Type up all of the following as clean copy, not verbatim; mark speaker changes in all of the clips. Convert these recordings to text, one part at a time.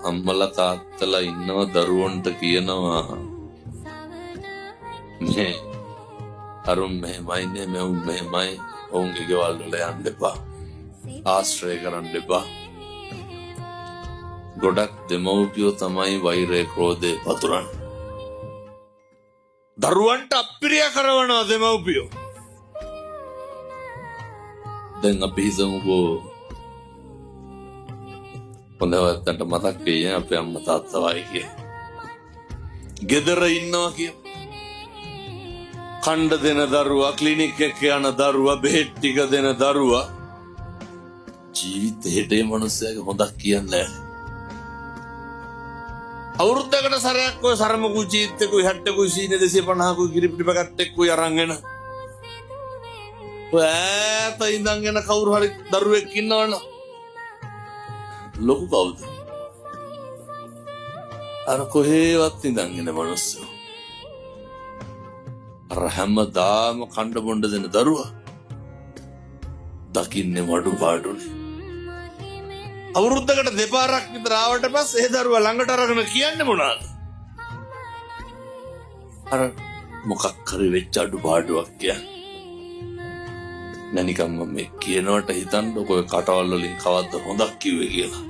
Speaker 1: අම්මලා තාත්තලා ඉන්නවා දරුවන්ට කියනවා මේ අරුන් මෙහෙමයිනේ මෙවුන් මෙහෙමයි ඔවුන්ගේ ගෙවල් වල යන්න එපා ආශ්‍රය කරන්න එපා ගොඩක් දෙමව්පියෝ තමයි වෛරය ක්‍රෝධය පතුරන්නේ දරුවන්ට අප්‍රිය කරනවා දෙමව්පියෝ දැන් අපි හිතමුකෝ හොඳවත්තන්ට මතක් වෙයි අපේ අම්මා තාත්තා වයි කිය. ගෙදර ඉන්නවා කිය. කණ්ඩ දෙන දරුවා ක්ලිනික් එක යන දරුවා බෙහෙත් ටික දෙන දරුවා ජීවිතේට මේ මිනිස්සයාගේ හොඳක් කියන්නේ නැහැ. අවුරුද්දකට සැරයක් ඔය සරමකුයි චීත්තකුයි හැට්ටකුයි සීනේ 250කුයි කිරිපිටි පැකට් එකකුයි අරන් එන. ඔය ඈත ඉඳන් එන කවුරු හරි දරුවෙක් ඉන්නවනේ. ලොකු කවුද? අර කොහේවත් ඉඳන් එන මිනිස්සු. අර හැමදාම කණ්ඩ බොණ්ඩ දෙන දරුවා. දකින්නේ වඩු පාඩුනේ. අවුරුද්දකට දෙපාරක් විතර ආවට පස්සේ ඒ දරුවා ළඟට අරගෙන කියන්නේ මොනවාද? අර මොකක් හරි වෙච්ච අඩු පාඩුවක් කියන්නේ. නැනිකම් මම කියනවට හිතන්නකො ඔය කටවල් වලින් කවද්ද හොඳක් කිව්වේ කියලා.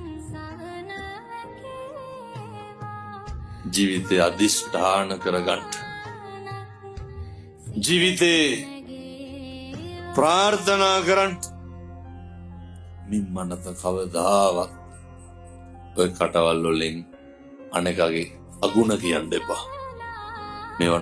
Speaker 1: ජීවිතය අදිෂ්ඨාන කරගන්න. ජීවිතේ ප්‍රාර්ථනා කරන්න. මිම්මනත කවදාවත් ඔය කටවල් වලින් අනෙකගේ අගුණ කියන්න එපා. මේවා